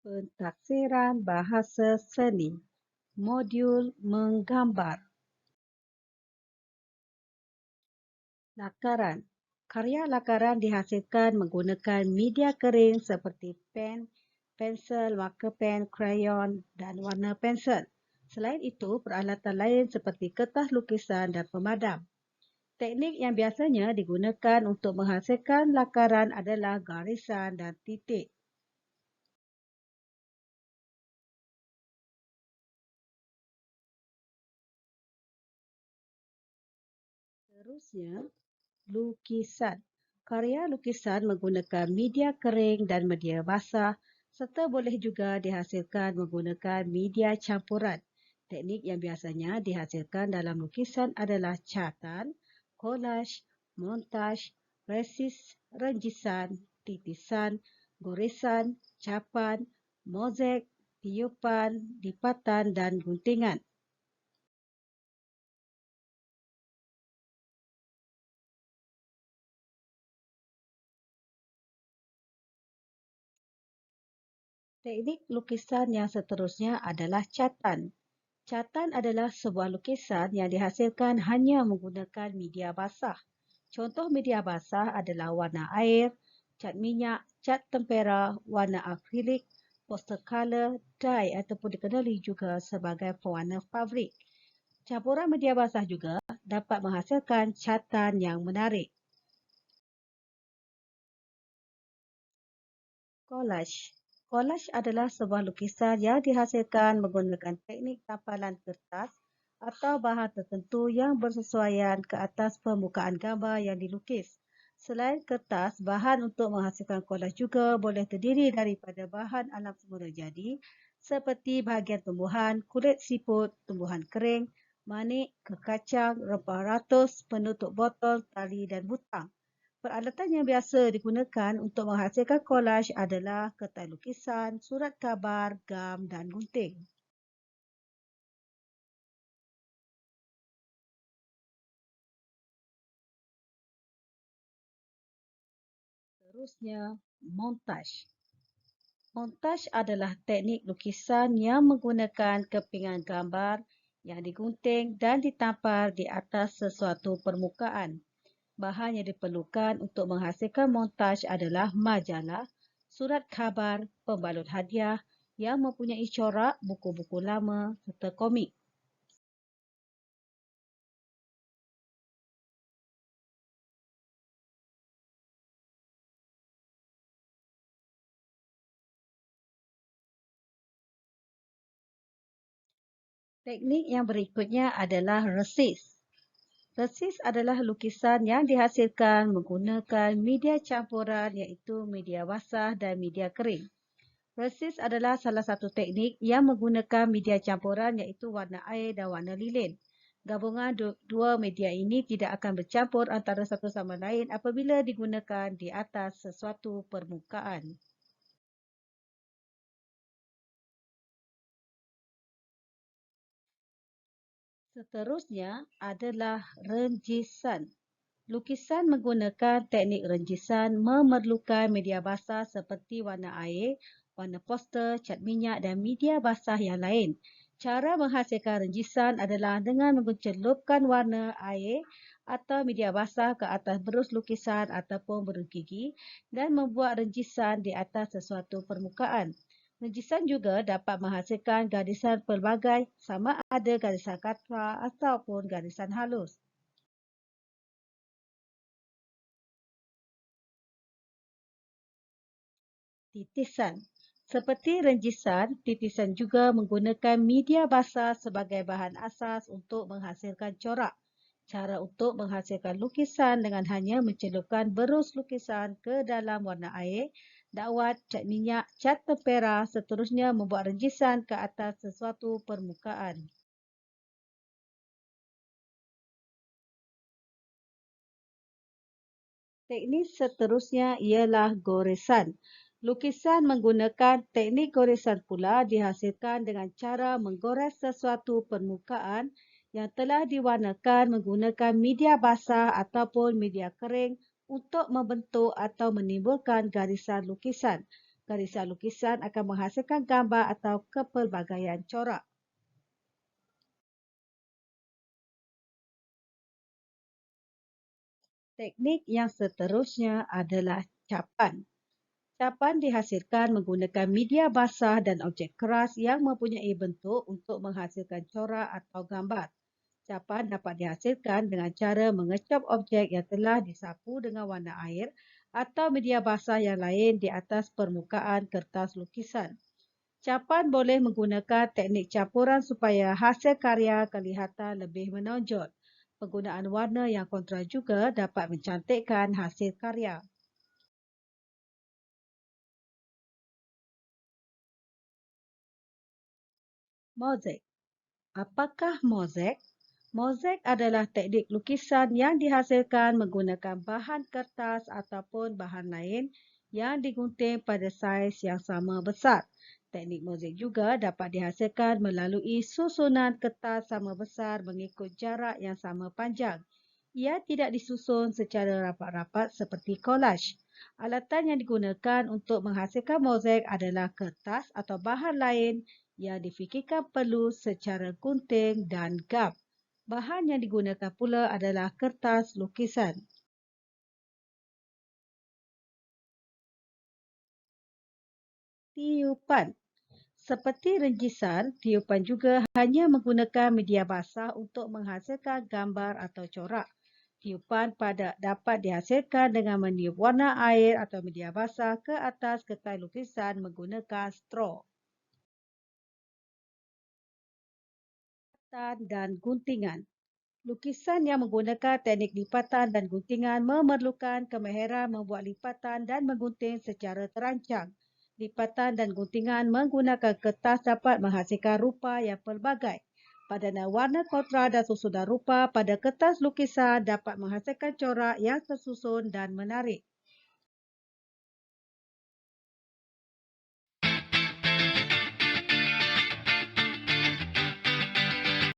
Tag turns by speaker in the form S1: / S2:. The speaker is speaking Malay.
S1: Pentaksiran bahasa seni. Modul menggambar. Lakaran. Karya lakaran dihasilkan menggunakan media kering seperti pen, pensel, marker pen, krayon dan warna pensel. Selain itu, peralatan lain seperti kertas lukisan dan pemadam. Teknik yang biasanya digunakan untuk menghasilkan lakaran adalah garisan dan titik. Seterusnya, lukisan. Karya lukisan menggunakan media kering dan media basah serta boleh juga dihasilkan menggunakan media campuran. Teknik yang biasanya dihasilkan dalam lukisan adalah catan, collage, montaj, resis, renjisan, titisan, goresan, capan, mozaik, tiupan, lipatan dan guntingan. Teknik lukisan yang seterusnya adalah catan. Catan adalah sebuah lukisan yang dihasilkan hanya menggunakan media basah. Contoh media basah adalah warna air, cat minyak, cat tempera, warna akrilik, poster color, dye ataupun dikenali juga sebagai pewarna fabrik. Campuran media basah juga dapat menghasilkan catan yang menarik. Collage. Collage adalah sebuah lukisan yang dihasilkan menggunakan teknik tampalan kertas atau bahan tertentu yang bersesuaian ke atas permukaan gambar yang dilukis. Selain kertas, bahan untuk menghasilkan collage juga boleh terdiri daripada bahan alam semula jadi seperti bahagian tumbuhan, kulit siput, tumbuhan kering, manik, kekacang, rempah ratus, penutup botol, tali dan butang. Peralatan yang biasa digunakan untuk menghasilkan collage adalah kertas lukisan, surat khabar, gam dan gunting. Seterusnya, montaj. Montaj adalah teknik lukisan yang menggunakan kepingan gambar yang digunting dan ditampar di atas sesuatu permukaan. Bahan yang diperlukan untuk menghasilkan montaj adalah majalah, surat khabar, pembalut hadiah yang mempunyai corak, buku-buku lama serta komik. Teknik yang berikutnya adalah resis. Resis adalah lukisan yang dihasilkan menggunakan media campuran iaitu media basah dan media kering. Resis adalah salah satu teknik yang menggunakan media campuran iaitu warna air dan warna lilin. Gabungan dua media ini tidak akan bercampur antara satu sama lain apabila digunakan di atas sesuatu permukaan. Seterusnya adalah renjisan. Lukisan menggunakan teknik renjisan memerlukan media basah seperti warna air, warna poster, cat minyak dan media basah yang lain. Cara menghasilkan renjisan adalah dengan mencelupkan warna air atau media basah ke atas berus lukisan ataupun berus gigi dan membuat renjisan di atas sesuatu permukaan. Renjisan juga dapat menghasilkan garisan pelbagai sama ada garisan katra ataupun garisan halus. Titisan. Seperti renjisan, titisan juga menggunakan media basah sebagai bahan asas untuk menghasilkan corak. Cara untuk menghasilkan lukisan dengan hanya mencelupkan berus lukisan ke dalam warna air, dakwat, cat minyak, cat tempera, seterusnya membuat renjisan ke atas sesuatu permukaan. Teknik seterusnya ialah goresan. Lukisan menggunakan teknik goresan pula dihasilkan dengan cara menggores sesuatu permukaan yang telah diwarnakan menggunakan media basah ataupun media kering untuk membentuk atau menimbulkan garisan lukisan. Garisan lukisan akan menghasilkan gambar atau kepelbagaian corak. Teknik yang seterusnya adalah capan. Capan dihasilkan menggunakan media basah dan objek keras yang mempunyai bentuk untuk menghasilkan corak atau gambar. Capan dapat dihasilkan dengan cara mengecap objek yang telah disapu dengan warna air atau media basah yang lain di atas permukaan kertas lukisan. Capan boleh menggunakan teknik campuran supaya hasil karya kelihatan lebih menonjol. Penggunaan warna yang kontra juga dapat mencantikkan hasil karya. Mozaik. Apakah mozaik? Mozaik adalah teknik lukisan yang dihasilkan menggunakan bahan kertas ataupun bahan lain yang digunting pada saiz yang sama besar. Teknik mozaik juga dapat dihasilkan melalui susunan kertas sama besar mengikut jarak yang sama panjang. Ia tidak disusun secara rapat-rapat seperti collage. Alatan yang digunakan untuk menghasilkan mozaik adalah kertas atau bahan lain yang difikirkan perlu secara gunting dan gam. Bahan yang digunakan pula adalah kertas lukisan. Tiupan. Seperti renjisan, tiupan juga hanya menggunakan media basah untuk menghasilkan gambar atau corak. Tiupan pada dapat dihasilkan dengan meniup warna air atau media basah ke atas kertas lukisan menggunakan straw. Lipatan dan guntingan. Lukisan yang menggunakan teknik lipatan dan guntingan memerlukan kemahiran membuat lipatan dan menggunting secara terancang. Lipatan dan guntingan menggunakan kertas dapat menghasilkan rupa yang pelbagai. Padanan warna kontra dan susunan rupa pada kertas lukisan dapat menghasilkan corak yang tersusun dan menarik.